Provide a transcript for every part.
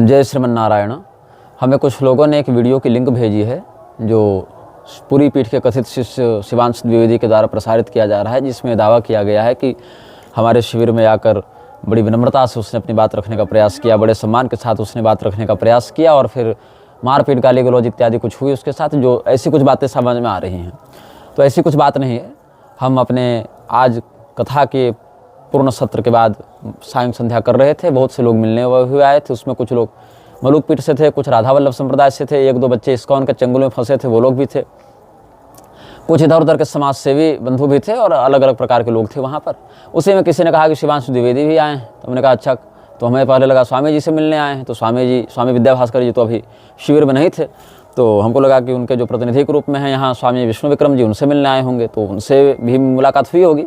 जय श्रीमन्नारायण। हमें कुछ लोगों ने एक वीडियो की लिंक भेजी है जो पूरी पीठ के कथित शिष्य शिवांश द्विवेदी के द्वारा प्रसारित किया जा रहा है, जिसमें दावा किया गया है कि हमारे शिविर में आकर बड़ी विनम्रता से उसने अपनी बात रखने का प्रयास किया, बड़े सम्मान के साथ उसने बात रखने का प्रयास किया और फिर मारपीट गाली गलौज इत्यादि कुछ हुई उसके साथ, जो ऐसी कुछ बातें समझ में आ रही हैं। तो ऐसी कुछ बात नहीं है। हम अपने आज कथा के पूर्ण सत्र के बाद सायं संध्या कर रहे थे, बहुत से लोग मिलने हुए आए थे। उसमें कुछ लोग मलुक पीठ से थे, कुछ राधा वल्लभ संप्रदाय से थे, एक दो बच्चे इस्कॉन के चंगुल में फंसे थे, वो लोग भी थे, कुछ इधर उधर के समाज सेवी बंधु भी थे और अलग अलग प्रकार के लोग थे वहाँ पर। उसी में किसी ने कहा कि शिवांश द्विवेदी भी आए हैं, तो हमने कहा अच्छा। तो हमें पहले लगा स्वामी जी से मिलने आए हैं, तो स्वामी विद्याभास्कर जी तो अभी शिविर में नहीं थे, तो हमको लगा कि उनके जो प्रतिनिधि के रूप में हैं यहाँ स्वामी विष्णु विक्रम जी, उनसे मिलने आए होंगे, तो उनसे भी मुलाकात हुई होगी।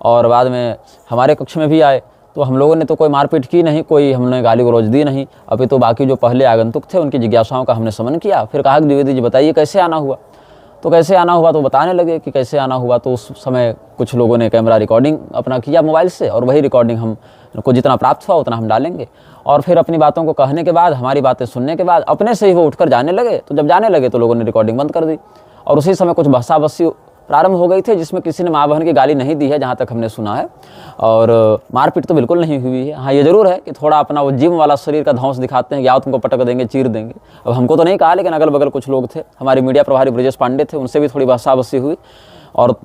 और बाद में हमारे कक्ष में भी आए, तो हम लोगों ने तो कोई मारपीट की नहीं, कोई हमने गाली गलौज दी नहीं। अभी तो बाकी जो पहले आगंतुक थे उनकी जिज्ञासाओं का हमने समन किया। फिर कहा कि द्विवेदी जी बताइए कैसे आना हुआ। तो कैसे आना हुआ तो बताने लगे कि कैसे आना हुआ। तो उस समय कुछ लोगों ने कैमरा रिकॉर्डिंग अपना किया मोबाइल से, और वही रिकॉर्डिंग हमको जितना प्राप्त हुआ उतना हम डालेंगे। और फिर अपनी बातों को कहने के बाद, हमारी बातें सुनने के बाद अपने से ही वो उठकर जाने लगे। तो जब जाने लगे तो लोगों ने रिकॉर्डिंग बंद कर दी, और उसी समय कुछ बहसाबस्सी प्रारंभ हो गई थी, जिसमें किसी ने माँ बहन की गाली नहीं दी है जहाँ तक हमने सुना है, और मारपीट तो बिल्कुल नहीं हुई है। हाँ, ये जरूर है कि थोड़ा अपना वो जिम वाला शरीर का धौंस दिखाते हैं कि आओ तुमको पटक देंगे, चीर देंगे। अब हमको तो नहीं कहा, लेकिन अगल बगल कुछ लोग थे, हमारे मीडिया प्रभारी ब्रजेश पांडे थे, उनसे भी थोड़ी बहसाबस्सी हुई और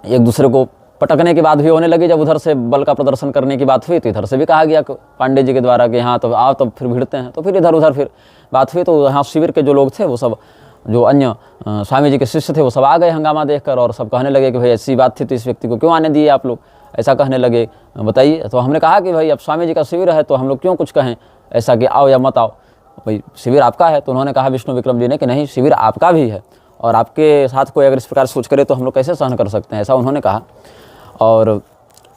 एक दूसरे को पटकने की बात भी होने लगी। जब उधर से बल का प्रदर्शन करने की बात हुई तो इधर से भी कहा गया पांडे जी के द्वारा कि हाँ तो आओ, तब फिर भिड़ते हैं। तो फिर इधर उधर फिर बात हुई, तो यहाँ शिविर के जो लोग थे वो सब, जो अन्य स्वामी जी के शिष्य थे, वो सब आ गए हंगामा देखकर, और सब कहने लगे कि भाई ऐसी बात थी तो इस व्यक्ति को क्यों आने दिए आप लोग, ऐसा कहने लगे, बताइए। तो हमने कहा कि भाई अब स्वामी जी का शिविर है तो हम लोग क्यों कुछ कहें ऐसा कि आओ या मत आओ, भाई शिविर आपका है। तो उन्होंने कहा विष्णु विक्रम जी ने कि नहीं, शिविर आपका भी है, और आपके साथ कोई अगर इस प्रकार सोच करे तो हम लोग कैसे सहन कर सकते हैं, ऐसा उन्होंने कहा। और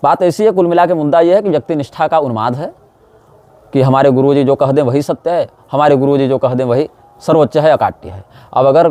बात ऐसी है, कुल मिला के मुद्दा ये है कि व्यक्ति निष्ठा का उन्माद है कि हमारे गुरुजी जो कह दें वही सत्य है, हमारे गुरुजी जो कह दें वही सर्वोच्च है, अकाट्य है। अब अगर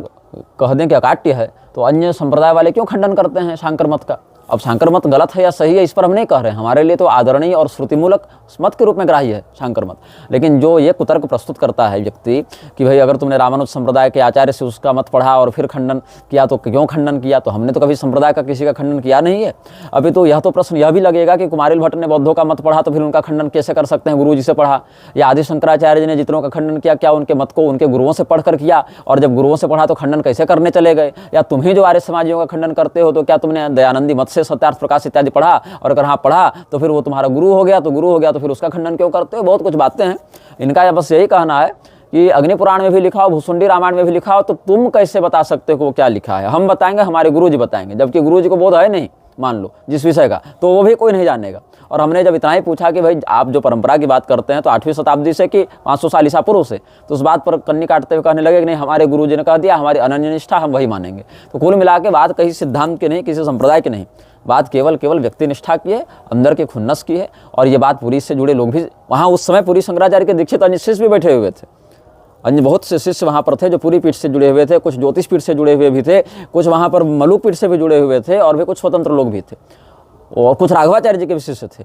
कह दें कि अकाट्य है तो अन्य संप्रदाय वाले क्यों खंडन करते हैं शांकर मत का। अब शांकर मत गलत है या सही है इस पर हम नहीं कह रहे हैं, हमारे लिए तो आदरणीय और श्रुतिमूलक मत के रूप में ग्राह्य है शांकर मत। लेकिन जो ये कुतर्क प्रस्तुत करता है व्यक्ति कि भाई अगर तुमने रामानुज संप्रदाय के आचार्य से उसका मत पढ़ा और फिर खंडन किया तो क्यों खंडन किया, तो हमने तो कभी संप्रदाय का किसी का खंडन किया नहीं है। अभी तो यह तो प्रश्न यह भी लगेगा कि कुमारिल भट्ट ने बौद्धों का मत पढ़ा तो फिर उनका खंडन कैसे कर सकते हैं, गुरु जी से पढ़ा, या आदि शंकराचार्य जी ने जितनों का खंडन किया, क्या उनके मत को उनके गुरुओं से पढ़कर किया, और जब गुरुओं से पढ़ा तो खंडन कैसे करने चले गए। या तुम ही जो आर्य समाजियों का खंडन करते हो तो क्या तुमने दयानंदी मत से सत्यार्थ प्रकाश इत्यादि पढ़ा, और अगर हाँ पढ़ा तो फिर वो तुम्हारा गुरु हो गया, तो गुरु हो गया तो फिर उसका खंडन क्यों करते हो। बहुत कुछ बातें हैं इनका। बस यही कहना है कि अग्नि पुराण में भी लिखा हो, भुसुंडी रामायण में भी लिखा हो, तो तुम कैसे बता सकते हो क्या लिखा है। हम बताएंगे, हमारे गुरु जी बताएंगे, जबकि गुरु जी को बोध है नहीं, मान लो जिस विषय का, तो वो भी कोई नहीं जानेगा। और हमने जब इतना ही पूछा कि भाई आप जो परंपरा की बात करते हैं तो 8वीं शताब्दी से कि 500 साल ईसा पूर्व से, तो उस बात पर कन्नी काटते हुए कहने लगे कि नहीं, हमारे गुरु जी ने कह दिया, हमारी अनन्य निष्ठा, हम वही मानेंगे। तो कुल मिला के बात कहीं सिद्धांत की नहीं, किसी संप्रदाय की नहीं, बात केवल व्यक्ति निष्ठा की है, अंदर के खुन्नस की है। और ये बात पुरी से जुड़े लोग भी वहाँ उस समय पुरी शंकराचार्य के दीक्षित अन्य शिष्य भी बैठे हुए थे, अन्य बहुत से शिष्य वहाँ पर थे जो पूरी पीठ से जुड़े हुए थे, कुछ ज्योतिष पीठ से जुड़े हुए भी थे, कुछ वहाँ पर मलुक पीठ से भी जुड़े हुए थे, और भी कुछ स्वतंत्र लोग भी थे, और कुछ राघवाचार्य जी के भी शिष्य थे।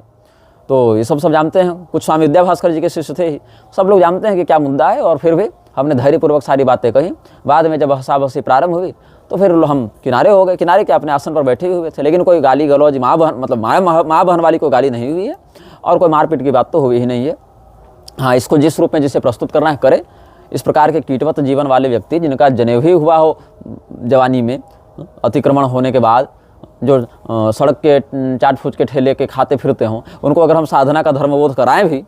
तो ये सब जानते हैं, कुछ स्वामी विद्याभास्कर जी के शिष्य थे ही, सब लोग जानते हैं कि क्या मुद्दा है। और फिर भी हमने धैर्यपूर्वक सारी बातें कही। बाद में जब हंसाबस्सी प्रारंभ हुई तो फिर हम किनारे हो गए, किनारे के अपने आसन पर बैठे हुए थे, लेकिन कोई गाली गलौज माँ बहन मतलब माँ बहन वाली कोई गाली नहीं हुई है, और कोई मारपीट की बात तो हुई ही नहीं है। हाँ, इसको जिस रूप में जिसे प्रस्तुत करना है करे। इस प्रकार के कीटवत जीवन वाले व्यक्ति जिनका जनेऊ ही हुआ हो जवानी में, अतिक्रमण होने के बाद, जो सड़क के चाट फूट के ठेले के खाते फिरते हों, उनको अगर हम साधना का धर्मबोध कराएं भी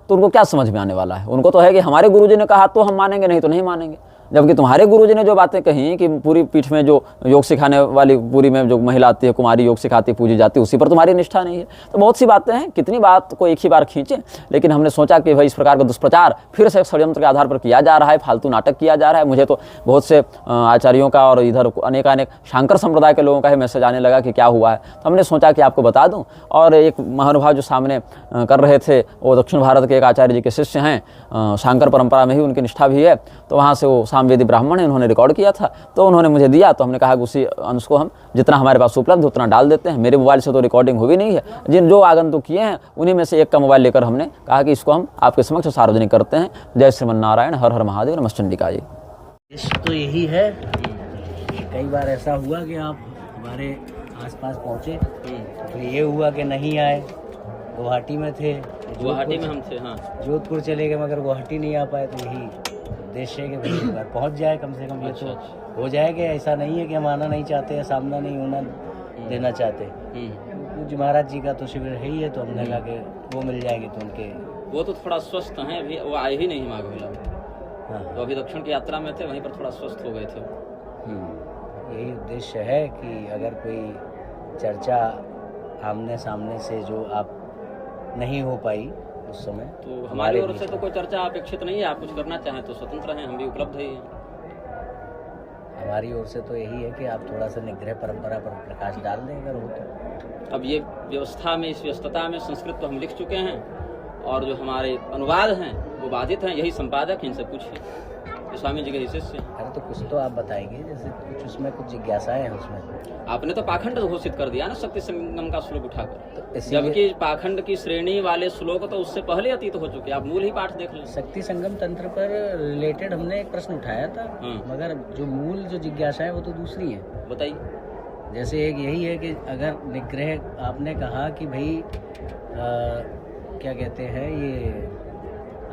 तो उनको क्या समझ में आने वाला है। उनको तो है कि हमारे गुरुजी ने कहा तो हम मानेंगे, नहीं तो नहीं मानेंगे। जबकि तुम्हारे गुरुजी ने जो बातें कही कि पूरी पीठ में जो योग सिखाने वाली, पूरी में जो महिला आती है कुमारी योग सिखाती पूजी जाती है, उसी पर तुम्हारी निष्ठा नहीं है। तो बहुत सी बातें हैं, कितनी बात को एक ही बार खींचें। लेकिन हमने सोचा कि भाई इस प्रकार का दुष्प्रचार फिर से षड्यंत्र के आधार पर किया जा रहा है, फालतू नाटक किया जा रहा है। मुझे तो बहुत से आचार्यों का और इधर अनेक शांकर संप्रदाय के लोगों का ही मैसेज आने लगा कि क्या हुआ है। तो हमने सोचा कि आपको बता दूँ। और एक महानुभाव जो सामने कर रहे थे वो दक्षिण भारत के एक आचार्य जी के शिष्य हैं, शांकर परंपरा में ही उनकी निष्ठा भी है, तो वहाँ से वो सामवेदी ब्राह्मण है, उन्होंने रिकॉर्ड किया था, तो उन्होंने मुझे दिया, तो हमने कहा कि उसी अंश को हम जितना हमारे पास उपलब्ध है उतना डाल देते हैं। मेरे मोबाइल से तो रिकॉर्डिंग हुई नहीं है, जो आगंतुक किए हैं उन्हीं में से एक का मोबाइल लेकर हमने कहा कि इसको हम आपके समक्ष सार्वजनिक करते हैं। जय श्रीमन नारायण, हर हर महादेव, नमश्चंडिका जी। तो यही है, कई बार ऐसा हुआ कि आप हमारे आसपास पहुँचे, तो ये हुआ कि नहीं आए, गुवाहाटी में थे, गुवाहाटी में हम थे, हाँ जोधपुर चले गए मगर गुवाहाटी नहीं आ पाए। तो यही उद्देश्य है कि भाई एक बार पहुँच जाए कम से कम, ये तो हो जाए कि ऐसा नहीं है कि हम आना नहीं चाहते या सामना नहीं होना देना चाहते। पूज्य महाराज जी का तो शिविर है ही है, तो हमने कहा कि वो मिल जाएंगे तो उनके, वो तो थोड़ा स्वस्थ हैं अभी, वो आए ही नहीं माघ मेला। हाँ तो अभी दक्षिण की यात्रा में थे, वहीं पर थोड़ा स्वस्थ हो गए थे। यही उद्देश्य है कि अगर कोई चर्चा आमने सामने से जो आप नहीं हो पाई उस समय, तो हमारी ओर से तो कोई चर्चा अपेक्षित नहीं है। आप कुछ करना चाहें तो स्वतंत्र हैं, हम भी उपलब्ध ही हैं। हमारी ओर से तो यही है कि आप थोड़ा सा निग्रह परंपरा पर प्रकाश डाल दें अगर हो तो। अब ये व्यवस्था में, इस व्यस्तता में संस्कृत तो हम लिख चुके हैं, और जो हमारे अनुवाद हैं वो बाधित हैं। यही संपादक हैं, इनसे पूछिए, स्वामी जी के ही शिष्य। अरे तो कुछ तो आप बताएंगे, जैसे कुछ उसमें कुछ जिज्ञासाएं हैं उसमें। आपने तो पाखंड घोषित कर दिया ना शक्ति संगम का श्लोक उठाकर, तो जबकि पाखंड की श्रेणी वाले श्लोक तो उससे पहले अतीत हो चुके। आप मूल ही पाठ देख लें। शक्ति संगम तंत्र पर रिलेटेड हमने एक प्रश्न उठाया था, मगर जो मूल जो जिज्ञासा है वो तो दूसरी है। बताइए। जैसे एक यही है कि अगर निग्रह, आपने कहा कि भाई क्या कहते हैं, ये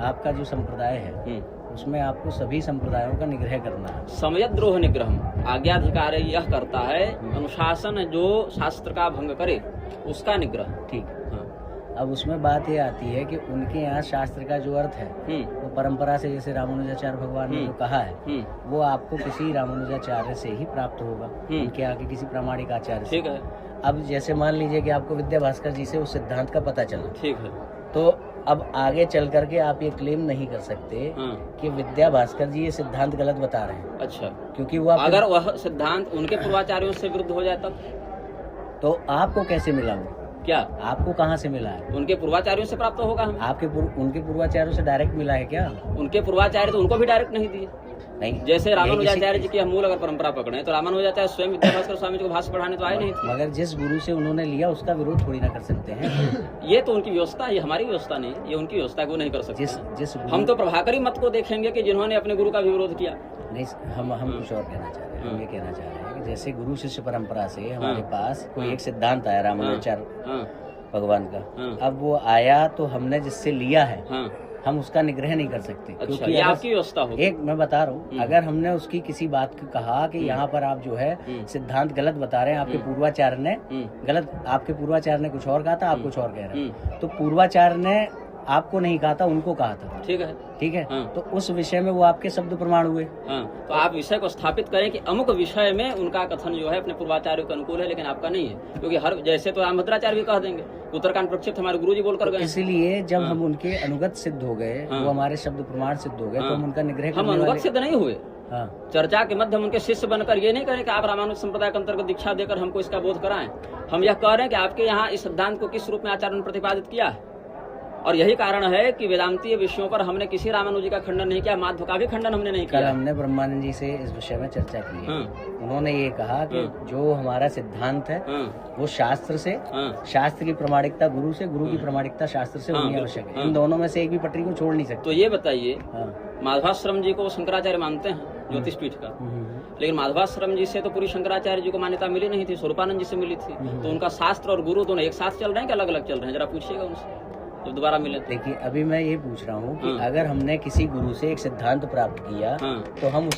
आपका जो संप्रदाय है उसमें आपको सभी संप्रदायों का निग्रह करना है। समयद्रोह निग्रह आज्ञाधिकार यह करता है, अनुशासन जो शास्त्र का भंग करे उसका निग्रह। ठीक, हाँ। अब उसमें बात ये आती है कि उनके यहाँ शास्त्र का जो अर्थ है वो परंपरा से, जैसे रामानुजाचार्य भगवान ने जो कहा है वो आपको किसी रामानुजाचार्य से ही प्राप्त होगा, उनके आगे किसी प्रामाणिक आचार्य से। ठीक है। अब जैसे मान लीजिए कि आपको विद्या भास्कर जी से उस सिद्धांत का पता चला, ठीक है, तो अब आगे चल करके आप ये क्लेम नहीं कर सकते कि विद्या भास्कर जी ये सिद्धांत गलत बता रहे हैं। अच्छा, क्योंकि वो अगर वह सिद्धांत उनके पूर्वाचार्यों से विरुद्ध हो जाए तब तो आपको कैसे मिला वो? क्या आपको कहाँ से मिला है? उनके पूर्वाचार्यों से प्राप्त होगा। हम उनके पूर्वाचार्यों से डायरेक्ट मिला है क्या? उनके पूर्वाचार्य तो उनको भी डायरेक्ट नहीं दिए। नहीं, जैसे रामानुजाचार्य जी की हम मूल अगर परंपरा पकड़े तो रामानुजाचार्य स्वयं विद्या भास्कर स्वामी जी को भाष्य पढ़ाने तो आए नहीं थे। मगर जिस गुरु से उन्होंने लिया उसका विरोध थोड़ी ना कर सकते हैं। ये तो उनकी व्यवस्था, ये हमारी व्यवस्था नहीं, ये उनकी व्यवस्था को नहीं कर सकते। जिस हम तो प्रभाकरी मत को देखेंगे कि जिन्होंने अपने गुरु का भी विरोध किया। नहीं, हम कुछ और कहना चाह रहे हैं। हम ये कहना चाह रहे हैं कि जैसे गुरु शिष्य परंपरा से हमारे पास कोई एक सिद्धांत आया रामानुजाचार्य भगवान का, अब वो आया तो हमने जिससे लिया है हम उसका निग्रह नहीं कर सकते। अच्छा, क्योंकि ये आपकी व्यवस्था होगी। एक मैं बता रहा हूँ, अगर हमने उसकी किसी बात को कहा कि यहाँ पर आप जो है सिद्धांत गलत बता रहे हैं, आपके पूर्वाचार्य ने गलत, आपके पूर्वाचार्य ने कुछ और कहा था, आप कुछ और कह रहे हैं, तो पूर्वाचार्य ने आपको नहीं कहा था, उनको कहा था। ठीक है, ठीक है। तो उस विषय में वो आपके शब्द प्रमाण हुए। तो आप विषय को स्थापित करें कि अमुक विषय में उनका कथन जो है अपने पूर्वाचार्यों के अनुकूल है, लेकिन आपका नहीं है। क्योंकि हर, जैसे तो रामभद्राचार्य भी कह देंगे, उत्तरकांड प्रक्षिप्त हमारे गुरुजी बोलकर गए। इसलिए जब हम उनके अनुगत सिद्ध हो गए, वो हमारे शब्द प्रमाण सिद्ध हो गए, तो हम उनका निग्रह, हम अनुगत सिद्ध नहीं हुए। हाँ। चर्चा के मध्य उनके शिष्य बनकर ये नहीं करें कि आप रामानुज संप्रदाय के अंतर्गत दीक्षा देकर हमको इसका बोध कराएं। हम यह कह रहे हैं कि आपके यहाँ इस सिद्धांत को किस रूप में आचार्य ने प्रतिपादित किया है, और यही कारण है कि वेदांतीय विषयों पर हमने किसी रामानुजी का खंडन नहीं किया, माध्व का भी खंडन हमने नहीं किया। कल हमने ब्रह्मानंद जी से इस विषय में चर्चा की है। उन्होंने ये कहा कि जो हमारा सिद्धांत है वो शास्त्र से, शास्त्र की प्रामाणिकता गुरु से, गुरु की प्रामाणिकता शास्त्र से होनी आवश्यक है। इन दोनों में से एक भी पटरी को छोड़ नहीं सकते। तो ये बताइए, माधवाश्रम जी को शंकराचार्य मानते हैं ज्योतिष पीठ का, लेकिन माधवाश्रम जी से तो पूरी शंकराचार्य जी को मान्यता मिली नहीं थी, स्वरूपानंद जी से मिली थी। तो उनका शास्त्र और गुरु दोनों एक साथ चल रहे हैं कि अलग अलग चल रहे हैं? जरा पूछिएगा उनसे जब दोबारा मिले। देखिए, अभी मैं ये पूछ रहा हूँ कि अगर हमने किसी गुरु से एक सिद्धांत प्राप्त किया तो हम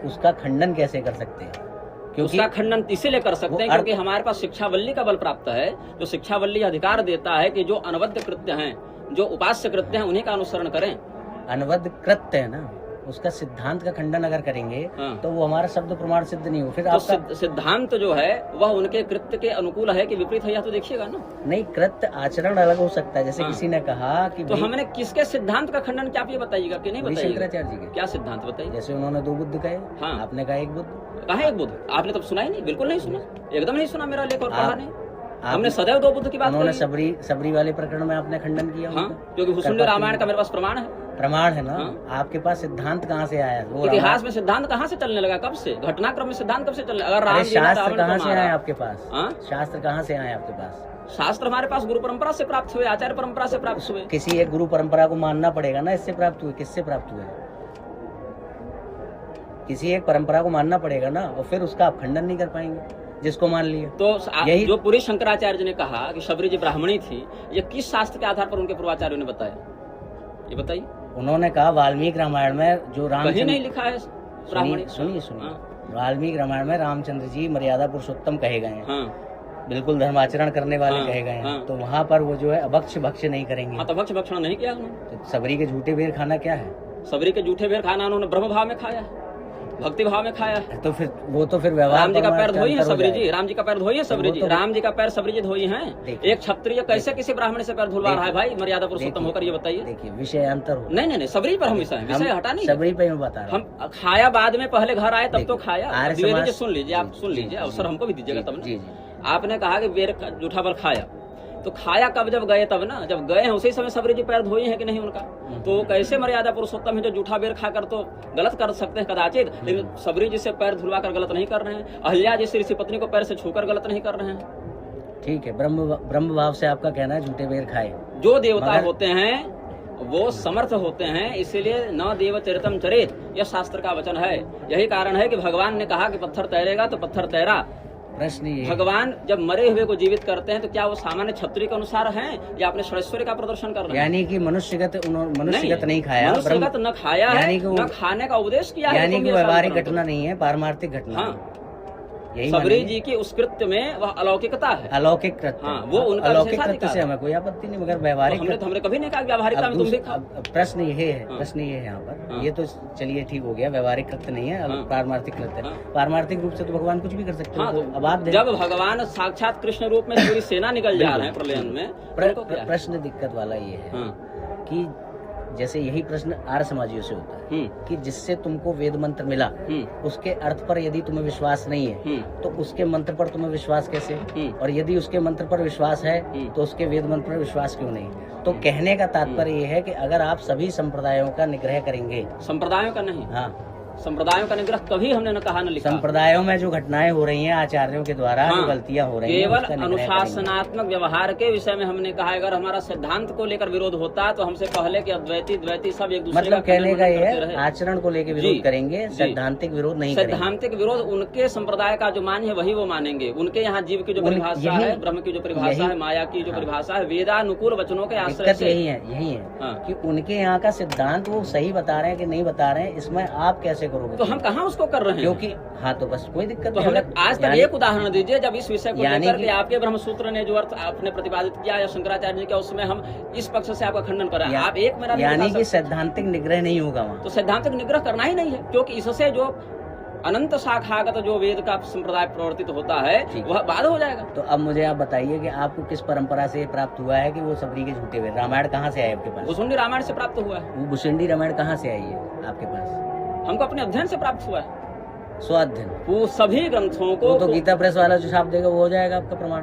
उसका खंडन कैसे कर सकते हैं? क्योंकि उसका खंडन इसीलिए कर सकते हैं क्योंकि हमारे पास शिक्षावल्ली का बल प्राप्त है। जो शिक्षावल्ली अधिकार देता है कि जो अनवद्य कृत्य हैं, जो उपास्य कृत्य हैं, उन्हीं का अनुसरण करें। अनवद्य कृत्य है ना, उसका सिद्धांत का खंडन अगर करेंगे तो वो हमारा शब्द प्रमाण सिद्ध नहीं हो। फिर तो आपका सिद्धांत जो है वह उनके कृत्य के अनुकूल है कि विपरीत है, यह तो देखिएगा ना। नहीं, कृत्य आचरण अलग हो सकता है। जैसे किसी ने कहा कि तो हमने किसके सिद्धांत का खंडन, क्या आप ये बताइएगा कि नहीं बताइएगा? शंकराचार्य जी के क्या सिद्धांत बताइए। जैसे उन्होंने दो बुद्ध कहे, आपने कहा एक बुद्ध। कहा एक बुद्ध? आपने तो सुना ही नहीं, बिल्कुल नहीं सुना, एकदम नहीं सुना मेरा लेख और पढ़ा नहीं। हमने सदैव दो बुद्ध की बात उन्होंने सबरी वाले प्रकरण में आपने खंडन किया। क्योंकि हुस्न रामायण का मेरे पास प्रमाण है। प्रमाण है ना। हाँ? आपके पास सिद्धांत कहाँ से आया? वो इतिहास में सिद्धांत कहाँ से चलने लगा? कब से? घटनाक्रम में सिद्धांत कब से चलने? अगर राम अरे जी ने शास्त्र रावण कहाँ को से मारा, आए आपके पास? हाँ? शास्त्र कहाँ से आए आपके पास? शास्त्र हमारे पास गुरु परंपरा से प्राप्त हुए, आचार्य परंपरा से प्राप्त हुए। किसी एक गुरु परंपरा को मानना पड़ेगा ना, इससे प्राप्त हुए। किससे प्राप्त हुए? किसी एक परंपरा को मानना पड़ेगा ना, और फिर उसका आप खंडन नहीं कर पाएंगे जिसको मान लिया। तो यही जो पूरी शंकराचार्य जी ने कहा कि शबरी जी ब्राह्मणी थी, ये किस शास्त्र के आधार पर उनके पूर्वाचार्यों ने बताया? ये बताइए। उन्होंने कहा वाल्मीकि रामायण में जो कहीं नहीं लिखा है ब्राह्मणी। सुनिए हाँ। वाल्मीकि रामायण में रामचंद्र जी मर्यादा पुरुषोत्तम कहे गए हैं, हाँ। बिल्कुल धर्माचरण करने वाले हाँ, कहे गए हैं। हाँ। तो वहाँ पर वो जो है अभक्ष भक्ष नहीं करेंगे। हाँ, तो भक्ष भक्षण नहीं किया उन्होंने। तो सबरी के झूठे बेर खाना क्या है? सबरी के जूठे बेर खाना उन्होंने ब्रह्म भाव में खाया, भक्ति भाव में खाया। तो फिर वो तो फिर व्यवहार राम जी का परमार्थ पैर का धोई है अंतर हो सबरी जी, जाएगा। राम जी का पैर धोई है सबरी जी, राम जी का पैर सबरी जी धोई हैं। देखिए। एक क्षत्रिय कैसे किसी ब्राह्मण से पैर धुलवा रहा है भाई, मर्यादा पुरुषोत्तम होकर? ये बताइए। देखिए विषय अंतर हो। नहीं, सबरी पर हम विषय हटा नहीं। सबरी पे मैं बता रहा हूँ। हम खाया बाद में, पहले घर आए तब तो खाया। आर्य द्विवेदी समाज- जी सुन लीजिए, आप सुन जी, लीजिए, जी, अवसर हमको भी दीजिएगा तब जी ना। जी। आपने कहा कि बेर जूठा पर खाया, तो खाया कब? जब गए तब ना। जब गए हैं उसी समय सबरी जी पैर धोए हैं कि नहीं उनका? तो कैसे मर्यादा पुरुषोत्तम है जो जूठा बेर खाकर तो गलत कर सकते हैं कदाचित, लेकिन सबरी जी से पैर धुलवा कर गलत नहीं कर रहे हैं। अहिल्या जी ऋषि पत्नी को पैर से छूकर गलत नहीं कर रहे हैं। ठीक है, ब्रह्म भाव से आपका कहना है झूठे बेर खाए। जो देवता मगर- होते हैं वो समर्थ होते हैं, इसीलिए न देव चरितम चरित, यह शास्त्र का वचन है। यही कारण है कि भगवान ने कहा कि पत्थर तैरेगा तो पत्थर तैरा। प्रश्न ये भगवान जब मरे हुए को जीवित करते हैं तो क्या वो सामान्य क्षत्रिय के अनुसार हैं या अपने श्रेष्ठर्य का प्रदर्शन कर रहे हैं? यानी कि मनुष्यगत नहीं खाया, मनुष्यगत न खाया है, यानी कि वो- न खाने का उपदेश किया है। यानी तुम कि ये साबित व्यवहारिक करो। घटना नहीं है, पारमार्थिक घटना हाँ। है। यही सबरी मानेंगे? जी की उस कृत्य में वह अलौकिकता है। अलौकिक कृत्य। हाँ, वो उनका अलौकिक विशेषाधिकार कृत्य से है। हमें कोई आपत्ति नहीं, मगर व्यवहारिक हमने कभी नहीं कहा कि व्यावहारिकता में तुम भी खाओ। अब प्रश्न ये है, हाँ। प्रश्न ये है यहाँ पर, हाँ। ये तो चलिए ठीक हो गया, व्यवहारिक कृत्य नहीं है, हाँ। पारमार्थिक कृत्य है। हाँ। पारमार्थिक रूप से तो भगवान कुछ भी कर सकते हाँ, हैं। तो अब आप जब भगवान साक्षात कृष्ण रूप में पूरी सेना निकल जा रहे हैं प्रलयन में, तो उनको क्या है? प्रश्न दिक्कत वाला ये है हाँ। कि जैसे यही प्रश्न आर्य समाजियों से होता है कि जिससे तुमको वेद मंत्र मिला, उसके अर्थ पर यदि तुम्हें विश्वास नहीं है तो उसके मंत्र पर तुम्हें विश्वास कैसे? और यदि उसके मंत्र पर विश्वास है तो उसके वेद मंत्र पर विश्वास क्यों नहीं? तो कहने का तात्पर्य ये है कि अगर आप सभी संप्रदायों का निग्रह करेंगे, संप्रदायों का नहीं, हाँ, संप्रदायों का निग्रह कभी हमने न कहा न लिखा। संप्रदायों में जो घटनाएं हो रही हैं आचार्यों के द्वारा, हाँ, जो गलतियां हो रही हैं, केवल उसका निग्रह करेंगे। अनुशासनात्मक व्यवहार के विषय में हमने कहा अगर हमारा सिद्धांत को लेकर विरोध होता तो हमसे पहले कि अद्वैती द्वैती सब एक दूसरे मतलब कहने का ये करते है रहे। आचरण को लेकर जी, विरोध करेंगे, जी। सैद्धांतिक विरोध नहीं करेंगे। सैद्धांतिक विरोध उनके संप्रदाय का जो मान है वही वो मानेंगे। उनके यहाँ जीव की जो परिभाषा है, ब्रह्म की जो परिभाषा है, माया की जो परिभाषा है, वेदानुकूल वचनों के आश्रय दिक्कत से। यही है हाँ। कि उनके यहाँ का सिद्धांत वो सही बता रहे हैं कि नहीं बता रहे हैं, इसमें आप कैसे करोगे? तो हम कहाँ उसको कर रहे हैं? क्योंकि हाँ, तो बस कोई दिक्कत तो नहीं। हमने अगर- आज तक यानी- एक उदाहरण दीजिए जब इस विषय को यानी लेकर कि- के आपके ब्रह्मसूत्र ने जो अर्थ आपने प्रतिपादित किया या शंकराचार्य जी का, उसमें हम इस पक्ष से आपका खंडन कर रहे हैं। आप एक मेरा नहीं यानी बता कि सकते। सैद्धांतिक निग्रह नहीं होगा वहाँ। तो सैद्धांतिक निग्रह करना ही नहीं है, क्योंकि इससे जो अनंत शाखागत जो वेद का संप्रदाय प्रवर्तित होता है वह बाद हो जाएगा। तो अब मुझे आप बताइए कि आपको किस परंपरा से प्राप्त हुआ है कि वो सबरी के झूठे वेद? रामायण कहाँ से आए आपके पास? भुसुंडी रामायण से प्राप्त हुआ है, वो भुसुंडी रामायण कहाँ से आई है आपके पास? हमको अपने अध्ययन से प्राप्त हुआ है। स्वाध्ययन। वो सभी ग्रंथों को वो तो गीता प्रेस वाला जो छाप देगा वो हो जाएगा आपका प्रमाण।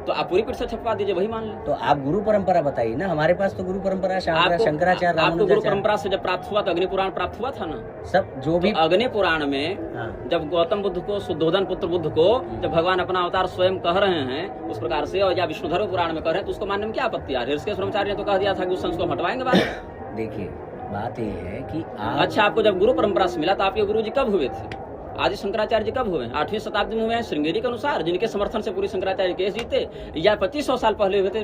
तो आप पूरी पीठ से छपवा दीजिए, वही मान लें। तो आप गुरु परंपरा बताइए ना, हमारे पास तो गुरु परंपरा आपको शंकराचार्य, आपको गुरु रामानुजाचार्य, परंपरा से जब प्राप्त हुआ तो अग्नि पुराण प्राप्त हुआ था ना। सब जो भी तो अग्नि पुराण में हाँ। जब गौतम बुद्ध को, शुद्धोधन पुत्र बुद्ध को जब भगवान अपना अवतार स्वयं कह रहे हैं उस प्रकार से, और या विष्णुधर्म पुराण में कह रहे हैं, तो उसको मानने में क्या आपत्ति आ रही है? ऋषिकेश ब्रह्मचारी ने तो कह दिया था कि उस संस को हम हटवाएंगे बाद में। देखिए बात ये है कि आप अच्छा, आपको जब गुरु परंपरा से मिला तो आपके गुरु जी कब हुए थे? आदि शंकराचार्य जी कब हुए? 8वीं शताब्दी में हुए हैं श्रृंगेरी के अनुसार, जिनके समर्थन से पूरी शंकराचार्य केस जीते, या 2500 साल पहले हुए थे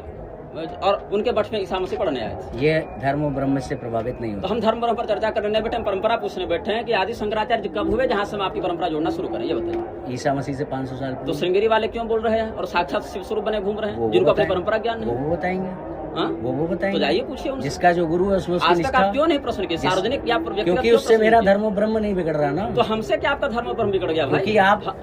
और उनके बट में ईसा मसीह पढ़ने आए थे। ये धर्म और ब्रह्म से प्रभावित नहीं तो होता। हम धर्म परंपरा पर चर्चा करने बैठे, हम परंपरा पूछने बैठे हैं कि आदि शंकराचार्य जी कब हुए, जहां से हम आपकी परंपरा जोड़ना शुरू करें, ये बताइए। ईसा मसीह से 500 साल तो पूर्व। श्रृंगेरी वाले क्यों बोल रहे हैं और साक्षात शिव स्वरूप बने घूम रहे हैं, जिनको अपनी परंपरा ज्ञान नहीं? वो बताएंगे, हाँ? वो तो बताएंगे। जाइए पूछिए उनसे। जिसका जो गुरु है उसमें उसकी आज तक निष्ठा, आप क्यों नहीं प्रश्न किए, सार्वजनिक या व्यक्तिगत क्योंकि क्यों उससे प्रश्न मेरा किए? धर्म और ब्रह्म नहीं बिगड़ रहा ना। तो हमसे क्या आपका धर्म और ब्रह्म बिगड़ गया भाई? क्योंकि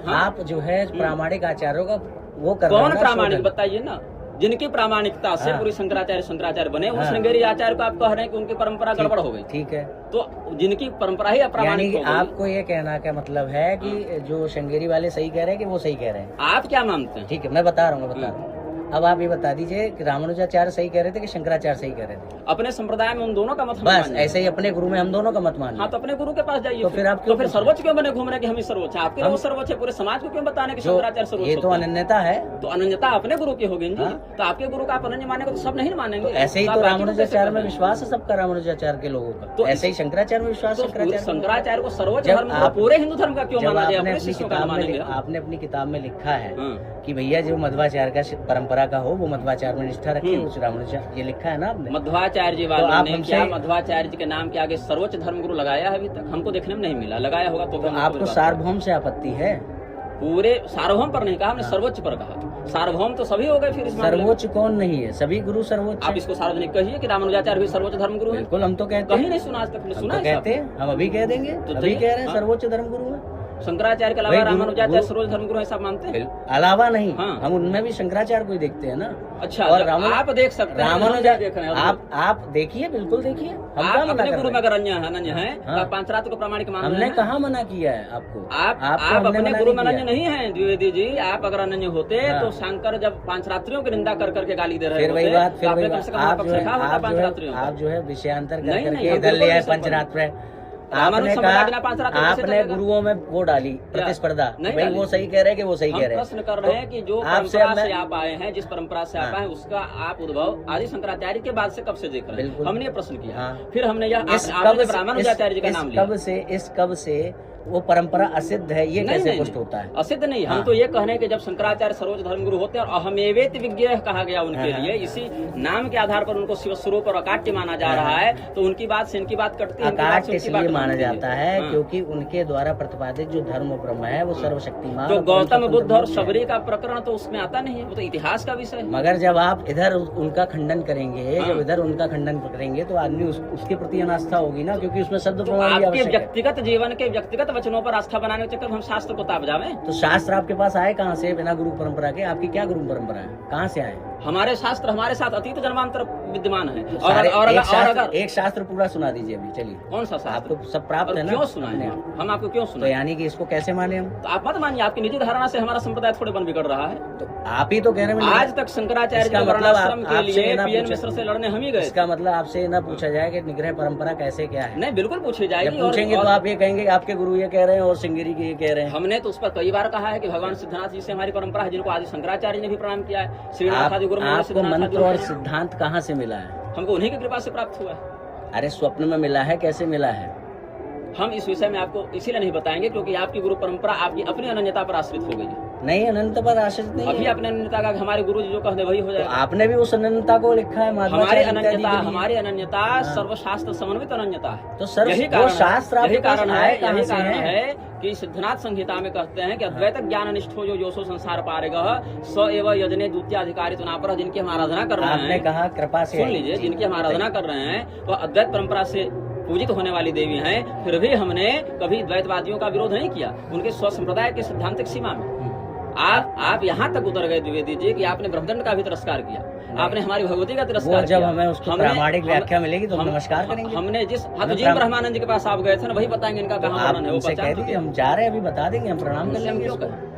आप जो है प्रामाणिक आचार्यों का वो कर रहे हो कौन ना, प्रामाणिक शोधन। बताइए ना, जिनकी प्रामाणिकता से हाँ। पूरी शंकराचार्य बने, उन हाँ। श्रृंगेरी आचार्य को आप कह रहे हैं कि उनकी परंपरा गड़बड़ हो गई। ठीक है, तो जिनकी परंपरा ही यानी अप्रामाणिक कि हो गई। आपको ये कहना का मतलब है कि जो शंगेरी वाले सही कह रहे हैं कि वो सही कह रहे हैं? आप क्या मानते हैं? ठीक है, मैं बता रहा हूँ। अब आप ये बता दीजिए कि रामानुजाचार्य सही कह रहे थे कि शंकराचार्य सही कह रहे थे? अपने संप्रदाय में उन दोनों का मत हम बस मानेंगे। ऐसे ही अपने गुरु में हम दोनों का मत मान हाँ, तो अपने गुरु के पास जाइए। तो फिर आप क्यों तो फिर सर्वोच्च क्यों बने घूम रहे कि हम ही सर्वोच्च हैं? आपके लिए वो सर्वोच्च है, पूरे समाज को क्यों बताने कि शंकराचार्य सर्वोच्च ये तो होते हैं? अनन्यता है। तो अनन्यता अपने गुरु की होगी जी। हाँ। तो आपके गुरु का आप अनन्य मानेंगे तो सब नहीं मानेंगे। ऐसे ही आप तो बाकी को कैसे रामानुजाचार्य में मानेंगे? विश्वास है सबका, रामानुजाचार्य के लोगों का। तो तो ऐसे ही शंकराचार्य में विश्वास तो शंकराचार्य में। शंकराचार्य को सर्वोच्च जब धर्म को आप- पूरे हिंदू धर्म का क्यों जब माना जाए? आपने अपने अपनी शिष्यों का किताब में मानेंगे। आपने अपनी किताब में लिखा है हाँ। कि भैया जो मध्वाचार्य का परंपरा का हो वो मध्वाचार्य में निष्ठा रखे, उस रामानुजाचार्य, ये लिखा है ना आपने? मध्वाचार्य जी तो वालों आप ने हमसे- क्या मध्वाचार्य जी के नाम के आगे सर्वोच्च धर्मगुरु लगाया है? अभी तक हमको देखने में नहीं मिला। लगाया होगा तो तो आपको सार्वभौम से आपत्ति है? पूरे सार्वभौम पर नहीं कहा हमने, सर्वोच्च पर कहा। सार्वभौम तो सभी हो गए फिर इस मामले में। सर्वोच्च कौन नहीं है? सभी गुरु सर्वोच्च आप हैं। इसको सार्वजनिक कहिए कि रामानुजाचार्य भी सर्वोच्च धर्मगुरु है। बिल्कुल, हम तो कहते कहीं हैं, नहीं सुना आज तक। हम सुना तो है कहते हैं, हम अभी कह देंगे, तो अभी कह रहे हैं हाँ। सर्वोच्च धर्मगुरु है। शंकराचार्य के अलावा भाई, गुरु- रामानुजाचार्य गुरु- सर्वोच्च धर्मगुरु है, सब मानते हैं? अलावा नहीं, हाँ। हम उनमें भी शंकराचार्य को ही देखते हैं ना। अच्छा, और आप देख सकते हैं, हम नहीं देख रहे हैं। आप देखिए, बिल्कुल देखिए। हम आप क्या मना अपने कर गुरु रहे में हैं? अगर अनन्य है हाँ। तो आप पांचरात्र को प्रामाणिक मान रहे हमने हैं? कहाँ मना किया है आपको? आप हमने अपने मना गुरु में नहीं अनन्य किया। नहीं है द्विवेदी जी। आप अगर अनन्य होते हाँ। तो शंकर जब पांचरात्रियों की निंदा कर करके गाली दे रहे फिर वही होते, बात, तो फिर आपने वही कम बात, से कम आप पक्ष जो है रखा होता पांचरात्रियों का। आप जो है विषयांतर कर नहीं, नहीं, करके हम इधर ले बिल्कुल आए नहीं पंचरात्र। रामानुज आपने संप्रदाय कहा, बिना पांचरात्र कैसे आपने चलेगा? गुरुओं में वो डाली प्रतिस्पर्धा, नहीं भाई डाली। वो सही कह रहे हैं कि वो सही हम कह रहे हैं। प्रश्न कर रहे हैं कि जो आपसे परंपरा अब मैं- से आप आए हैं, जिस परंपरा से आप हाँ। आए हैं, उसका आप उद्भव आदि शंकराचार्य के बाद से कब से देख रहे हैं? बिल्कुल। हमने ये प्रश्न किया। हाँ। फिर हमने यह इस आपने कब जब रामानुजाचार्य जी का नाम लिया। इस कब से वो परंपरा असिद्ध है, ये नहीं, कैसे नहीं, पुष्ट नहीं। होता है? असिद्ध नहीं, हम हाँ। तो ये कह रहे हैं कि जब शंकराचार्य सर्वोच्च धर्मगुरु होते हैं और अहमेवेत विज्ञेय कहा गया उनके हाँ, लिए, इसी नाम के आधार पर उनको शिव स्वरूप और अकाट्य माना जा रहा है, तो उनकी बात से इनकी बात कटती है, इनकी बात से अकाट्य उनकी इसलिए बात माना बनती है। जाता है हाँ। क्योंकि उनके द्वारा प्रतिपादित जो धर्म ब्रह्म है वो सर्वशक्तिमान जो और गौतम परम बुद्ध और स्वतंत्र है। शबरी का प्रकरण तो उसमें आता नहीं है, वो तो इतिहास का विषय है। मगर जब आप इधर उनका खंडन करेंगे, हाँ। जब इधर उनका खंडन करेंगे तो आदमी उसके प्रति अनास्था होगी ना, क्योंकि उसमें शब्द तो प्रमाण भी आपके आवश्यक है। व्यक्तिगत जीवन के व्यक्तिगत वचनों पर आस्था बनाने के चक्कर में हम शास्त्र को ताप जावे। तो शास्त्र आपके पास आए कहाँ से बिना गुरु परंपरा के? आपकी क्या गुरु परंपरा है, कहाँ से आए? हमारे शास्त्र हमारे साथ अतीत जन्मांतर विद्यमान है। तो और सारे अगर एक शास्त्र पूरा सुना दीजिए अभी, चलिए। कौन सा शास्त्र? आपको सब प्राप्त और है ना? क्यों सुनाए? अपने। हम आपको क्यों तो सुनाए? यानी कि इसको कैसे माने हम? तो आप मत मानिए, आपकी निजी धारणा से हमारा संप्रदाय थोड़े बन बिगड़ रहा है। तो आप ही तो कह रहे हैं आज तक शंकराचार्य जी इसका के मतलब वर्णाश्रम के आपसे लिए ना पीएन पूछे- मिश्र से लड़ने हम ही गए। इसका मतलब आपसे न पूछा जाए कि निग्रह परंपरा कैसे क्या है? नहीं, बिल्कुल पूछी जब जाएगी। पूछेंगे तो आप ये कहेंगे कि आपके गुरु ये कह रहे हैं और सिंगरी के ये कह रहे हैं। हमने तो उस पर कई बार कहा है कि भगवान सिद्धनाथ जी से हमारी परंपरा है, जिनको आदि शंकराचार्य ने भी प्रणाम किया है। श्रीनाथ आदि गुरु महाराज आपको सिद्धनाथ आदि मंत्र गुरु और हैं। सिद्धांत कहाँ से मिला है? हमको उन्हीं की कृपा से प्राप्त हुआ है। अरे स्वप्न में मिला है, कैसे मिला है? हम इस विषय में आपको इसीलिए नहीं बताएंगे क्योंकि आपकी गुरु परंपरा आपकी अपनी अनन्यता पर आश्रित हो गई है। नहीं, अनंत पर आश्रित नहीं अभी है। अपने अनन्यता का हमारे गुरु जी जो कहते वही हो तो जाएगा। आपने भी उस अनंतता को लिखा है हमारी माधवाचार्य इत्यादि अनन्यता के लिए। हमारी अनन्यता सर्वशास्त्र समन्वित अनन्यता है। तो सर्व यही वो कारण शास्त्र है, आपके यही पास कारण आए है, कहाँ यही से कारण हैं? है कि सिद्धनाथ संहिता में कहते हैं कि अद्वैत ज्ञान निष्ठो जो योसो संसार पारेगा स एव यजने द्वितीय अधिकारी तो नापर, जिनकी हम आराधना कर रहे आपने हैं। कहा कृपा से सुन आई। लीजिए, जी, जिनकी हम आराधना कर रहे हैं वह अद्वैत परंपरा से पूजित होने वाली देवी हैं, फिर भी हमने कभी द्वैतवादियों का विरोध नहीं किया उनके स्व संप्रदाय के सिद्धांतिक सीमा में। आप यहाँ तक उतर गए द्विवेदी जी कि आपने ब्रह्मदंड का भी तिरस्कार किया, आपने हमारी भगवती का तिरस्कार वो जब किया। हमें उसकी प्रामाणिक व्याख्या मिलेगी तो हम नमस्कार करेंगे। हमने जिस हाँ तो हम जिन ब्रह्मानंद जी के पास आप गए थे ना, वही बताएंगे इनका तो कहाँ आप वर्णन है, वो उनसे पहचान कह चुके दीजिए, हैं। हम जा रहे हैं, अभी बता देंगे, हम प्रणाम कर उनसे हम लेंगे क्यों इसको। कहें?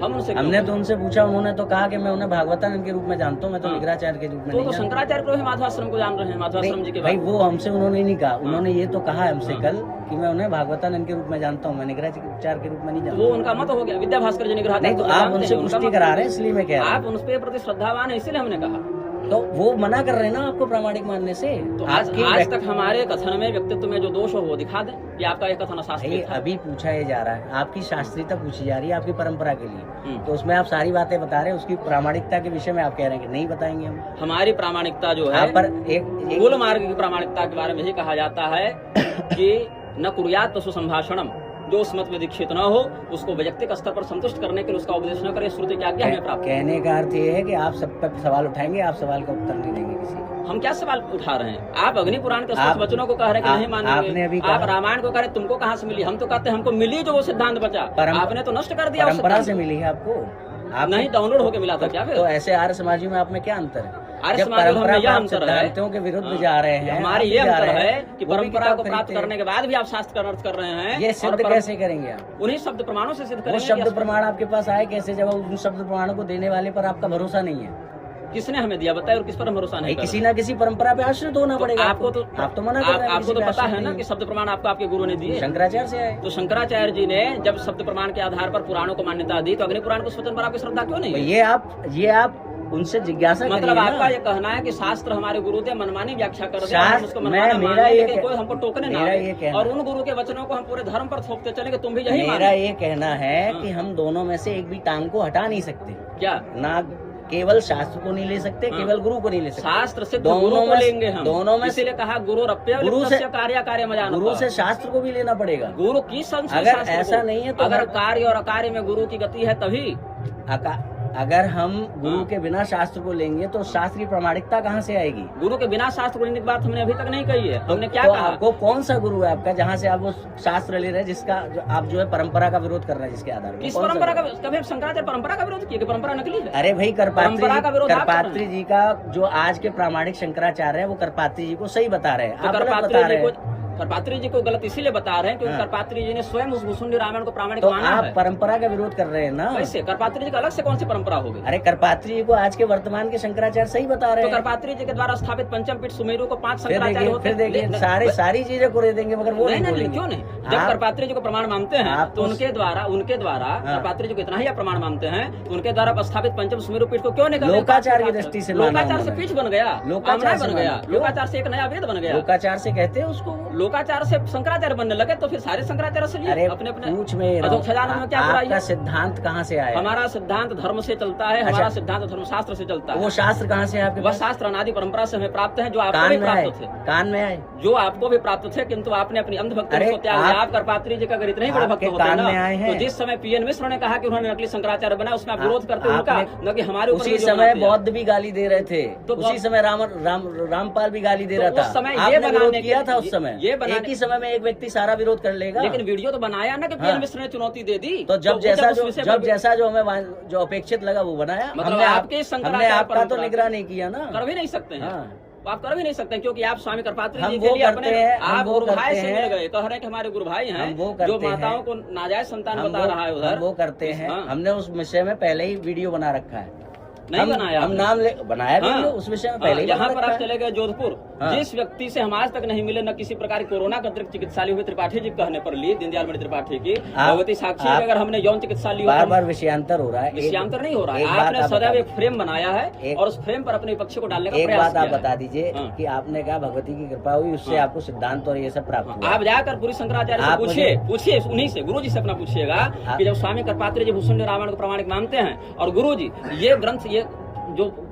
हम उनसे क्यों हमने कहें? तो उनसे पूछा, उन्होंने तो कहा कि मैं उन्हें भागवतानंद के रूप में जानता हूँ, मैं तो हाँ। निग्राचार्य के रूप में तो नहीं जानता। शंकराचार्य को ही माधवाश्रम को जान रहे हैं, माधवाश्रम जी के भाई बाद। वो हमसे उन्होंने नहीं कहा, उन्होंने ये तो कहा हमसे कल कि मैं उन्हें भागवतानंद के रूप में जानता हूँ, मैं निग्राचार्य के रूप में नहीं वो जानता। उनका मत हो गया, विद्या भास्कर जी निग्रह नहीं तो आप उनसे पुष्टि करा रहे हैं, इसलिए मैं कह रहा आप उन पे प्रति श्रद्धावान है, इसीलिए हमने कहा। हूँ। तो वो मना कर रहे हैं ना आपको प्रामाणिक मानने से। तो आज तक हमारे कथन में व्यक्तित्व में जो दोष हो वो दिखा दें कि आपका यह कथन भाई अशास्त्रीय था। अभी पूछा ये जा रहा है, आपकी शास्त्रीयता पूछी जा रही है आपकी परंपरा के लिए, हम्म। तो उसमें आप सारी बातें बता रहे हैं, उसकी प्रामाणिकता के विषय में आप कह रहे हैं कि नहीं बताएंगे हम। हमारी प्रामाणिकता जो है, आप पर एक मूल मार्ग की प्रामाणिकता के बारे में यही कहा जाता है कि न कुर्यात पशु संभाषणम, जो उस मत में दीक्षित न हो उसको वैयक्तिक स्तर पर संतुष्ट करने के लिए उसका उपदेश न करे, श्रुति क्या क्या हमें प्राप्त है। कहने का अर्थ ये है कि आप सब पर सवाल उठाएंगे, आप सवाल का उत्तर नहीं देंगे किसी को। हम क्या सवाल उठा रहे हैं? आप अग्नि पुराण के आप- स्पष्ट वचनों को कह रहे हैं कि नहीं आपने अभी मानेंगे, कहा- आप रामायण को कह रहे हैं तुमको कहाँ से मिली, हम तो कहते हैं हमको मिली जो वो सिद्धांत बचा, आपने तो नष्ट कर दिया उस परंपरा सिद्धांत से को। मिली है आपको, आप नहीं डाउनलोड होके मिला था क्या फिर? तो ऐसे आर्य समाजी में आप में क्या अंतर है? आर्य जब समाज में परंपरा यह प्राप्त अंतर है, सिद्धांतों के विरुद्ध जा रहे हैं, हमारे आप ये भी जा अंतर रहे है हैं, कि वो भी परंपरा किताब को प्राप्त खरीदते हैं। करने के बाद भी आप शास्त्र का अर्थ कर रहे हैं। ये और सिद्ध कैसे करेंगे आप? उन्हीं शब्द प्रमाणों से सिद्ध वो करेंगे। शब्द कि प्रमाण आपके पास आए कैसे, जब उन शब्द प्रमाणों को देने वाले पर आपका भरोसा नहीं है? किसने हमें दिया बताए, और किस पर हम भरोसा नहीं भाई कर किसी रहे? ना किसी परंपरा पे आश्रित होना पड़ेगा आपको तो आप तो मना कर रहे हैं, आपको किसी तो पे पता आश्रित है ना नहीं कि शब्द प्रमाण आपको आपके गुरु ने दिए। शंकराचार्य से आए। तो शंकराचार्य जी ने जब शब्द प्रमाण के आधार पर पुराणों को मान्यता दी, तो अग्नि पुराण को स्वतंत्र पर आपकी श्रद्धा क्यों नहीं तो है? ये आप उनसे जिज्ञासा मतलब करिए आपका ना। ये कहना है कि शास्त्र हमारे गुरुदेव मनमानी व्याख्या कर दे, शास्त्र- हम उसको मैं- मनमाना मेरा माने, ये लेकिन कह- कोई हमको टोकने ना मेरा आए। ये कहना- और उन गुरु के वचनों को हम पूरे धर्म पर थोपते चले कि तुम भी यही मेरा मानो। ये कहना है कि हम दोनों में से एक भी टांग को हटा नहीं सकते क्या ना, केवल शास्त्र को नहीं ले सकते, हाँ। केवल गुरु को नहीं ले सकते। शास्त्र से दोनों गुरु को में- लेंगे हम, दोनों में इसीलिए कहा गुरु रप्य गुरु से- कार्य कार्य मजान। गुरु से शास्त्र को भी लेना पड़ेगा। गुरु की संस्कृत अगर शास्त्र ऐसा को। नहीं है तो अगर हर- कार्य और अकार्य में गुरु की गति है तभी। अगर हम गुरु हाँ। के बिना शास्त्र को लेंगे तो शास्त्र की प्रामाणिकता कहाँ से आएगी? गुरु के बिना शास्त्र को लेने की बात हमने अभी तक नहीं कही है। हमने क्या तो कहा? आपको कौन सा गुरु है आपका जहाँ से आप वो शास्त्र ले रहे हैं, जिसका आप जो है परंपरा का विरोध कर रहे हैं, जिसके आधार पर? किस कौन सा परंपरा का? गुरु? कभी शंकराचार्य परंपरा का विरोध किया कि परंपरा नकली है? अरे भाई परंपरा का विरोध आप कर रहे हैं। करपात्री जी का जो आज के प्रामाणिक शंकराचार्य है वो करपात्री जी को सही बता रहे हैं, तो आप गलत करपात्री बता जी रहे को हैं। करपात्री जी को गलत इसीलिए बता रहे हैं क्योंकि हाँ। करपात्री जी ने स्वयं उस भूषुंडी रामायण को प्रामाणिक तो माना आप है। परंपरा का विरोध कर रहे हैं ना। कैसे? करपात्री जी का अलग से कौन सी परंपरा हो गई? अरे करपात्री जी को आज के वर्तमान के शंकराचार्य सही बता रहे तो हैं। करपात्री जी के द्वारा स्थापित पंचम पीठ सुमेरु को 5 फिर शंकराचार्य देखिए, होते फिर देखिए नहीं, सारी चीजें को दे देंगे, मगर वो नहीं नहीं नहीं बोलेंगे। क्यों नहीं? जब आप- करपात्री जी को प्रमाण मानते हैं आप तो उस- उनके द्वारा हाँ। करपात्री जी को इतना ही आप प्रमाण मानते हैं तो उनके द्वारा स्थापित पंचम सुमेरु पीठ को क्यों नहीं करते? लोकाचार की दृष्टि से माना लोकाचार से उन्होंने। पीठ बन गया, लोकाचार आमना से बन गया, माना। क्यों? लोकाचार से एक नया वेद बन गया। लोकाचार से कहते हैं उसको। लोकाचार से शंकराचार्य बनने लगे तो फिर सारे शंकराचार्य से लिए अरे अपने अपने पूछ में रहा हूं, अधोक्षजानंद में क्या बुराई आपका है? सिद्धांत कहाँ से आया? हमारा सिद्धांत धर्म से चलता है, अच्छा। हमारा सिद्धांत धर्मशास्त्र से चलता है। वो शास्त्र कहाँ से है आपके वह पास? शास्त्र अनादि परंपरा से हमें प्राप्त है, जो आपको कान भी में आए, प्राप्त थे, कान में आए। जो आपको भी प्राप्त थे, किंतु आपने अपनी अंधभक्ति अरे को त्याग दिया। आप- आप करपात्री जी का अगर इतने ही बड़े भक्त आपके होते कान में आए ना, हैं। तो जिस समय पीएन मिश्र ने कहा कि उन्होंने नकली शंकराचार्य बनाया, उसमें आप आप- विरोध करते उनका, आपने- न कि हमारे ऊपर उसी वीडियो समय बनाते हैं। बौद्ध भी गाली दे रहे थे, तो उसी बौद्ध- समय रामपाल भी गाली दे तो रहा था। उस समय ये आपने बनाने विरोध के- किया था उस समय। ये बनाने- एक ही समय में एक व्यक्ति सारा विरोध कर लेगा। लेकिन वीडियो तो बनाया ना कि हाँ। पीएन मिश्र ने चुनौती दे दी। तो जब वो जैसा उस जो विषय जब पर जैसा जो हमें जो अपेक्षित लगा वो बनाया। मतलब हमने आपके शंकराचार्य हमने आपका तो परंपरा- निगरान नहीं किया ना। कर भी नहीं सकते हैं। हाँ। आप कर भी नहीं सकते क्योंकि आप स्वामी करपात्री हम जी वो के लिए करते अपने हैं, हम आप वो गुरु भाई करते से हैं। मिल गए, कह रहे हैं कि हमारे गुरु भाई हैं, हम वो जो करते माताओं हैं। को नाजायज संतान हम बता रहा है उधर। वो करते हैं। हाँ। हमने उस विषय में पहले ही वीडियो बना रखा है। नहीं बनाया हम आपने। नाम ले बनाया हाँ। वीडियो उस विषय में पहले ही यहाँ बना पर रखा आप है। चले गए जोधपुर, हाँ। जिस व्यक्ति से हम आज तक नहीं मिले, न किसी प्रकार की कोरोना का अतिरिक्त चिकित्सालय हुई, त्रिपाठी जी कहने पर ली, दीनदयाल मणि त्रिपाठी की भगवती साक्षी आप- अगर हमने यौन चिकित्सा ली, बार बार विषयांतर हो रहा है। विषयांतर नहीं हो रहा एक है। बात आपने आप सदैव बता एक फ्रेम बनाया है एक- और उस फ्रेम पर अपने विपक्ष को डालने का एक प्रयास बात आप किया है। बता दीजिए हाँ। कि आपने कहा भगवती की कृपा हुई, उससे हाँ। आपको सिद्धांत और ये सब प्राप्त हुआ। आप जाकर पूरी शंकराचार्य से आप पूछिए उन्हीं से, गुरु जी से अपना पूछिएगा कि जब स्वामी करपात्री जी भूषुंडी रामायण को प्रामाणिक मानते हैं और गुरु जी ये ग्रंथ ये जो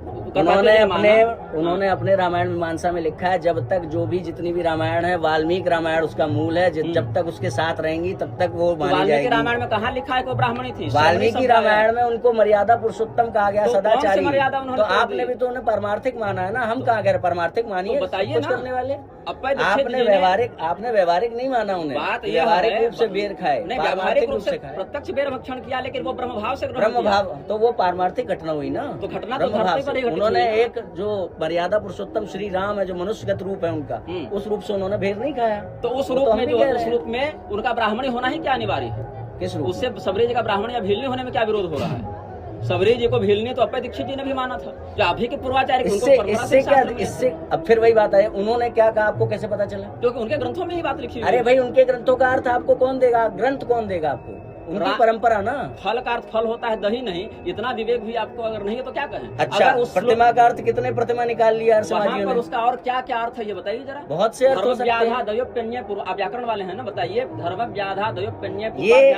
उन्होंने अपने रामायण मीमांसा में लिखा है, जब तक जो भी जितनी भी रामायण है, वाल्मीकि रामायण उसका मूल है, जब तक उसके साथ रहेंगी तब तक वो मानी वाल्मीकि जाएगी। रामायण में कहाँ लिखा है कोई ब्राह्मणी थी? वाल्मीकि रामायण में उनको मर्यादा पुरुषोत्तम कहा गया, तो कौन सी सदाचारी। मर्यादा उन्होंने तो तोड़ आपने दी? भी तो उन्हें परमार्थिक माना है ना, हम कहाँ कह रहे परमार्थिक मानिए, तो बताइए कुछ ना। करने वाले। अप्पय दीक्षित आपने जी ने- व्यवहारिक नहीं माना उन्हें। बात यह व्यवहारिक है, रूप से बेर खाए, नहीं, पारमार्थिक व्यावहारिक रूप से खाए। प्रत्यक्ष बेर भक्षण किया, लेकिन वो ब्रह्म भाव से ग्रहण ब्रह्म किया। भाव तो वो पारमार्थिक घटना हुई ना। तो घटना तो ब्रह्म भाव धरती पर ही से घटित उन्होंने हुई। एक जो मर्यादा पुरुषोत्तम श्री राम है, जो मनुष्यगत रूप है उनका, हम्म। उस रूप से उन्होंने भेद नहीं खाया। तो उस वो रूप हम में भी जो कह रहे उस हैं। रूप में उनका ब्राह्मणी होना ही क्या अनिवार्य है? किस रूप? उससे सबरी जी का ब्राह्मण या भीलनी होने में क्या विरोध हो रहा है? सबरी जी को भीलनी तो अप्पय दीक्षित जी ने भी माना था, जो अभी के पूर्वाचार्य की उनको परंपरा से इससे क्या शास्त्र में- इससे अब फिर वही बात है, उन्होंने क्या कहा आपको कैसे पता चला? क्योंकि उनके ग्रंथों में ही बात लिखी हुई अरे है। भाई उनके ग्रंथों का अर्थ आपको कौन देगा? ग्रंथ कौन देगा आपको? उनकी परंपरा ना। फल का अर्थ फल होता है, दही नहीं। इतना विवेक भी आपको अगर नहीं है तो क्या कहें? अच्छा, अगर उस प्रतिमा का अर्थ कितने प्रतिमा निकाल लिया वहाँ समाजियों पर ने? उसका और क्या क्या अर्थ है ये बताइए जरा। बहुत से अर्थ हो सकते हैं। धर्म व्याधा पूर्व, आप व्याकरण वाले हैं ना, बताइए। धर्म व्याधा दयोप्यन्य ये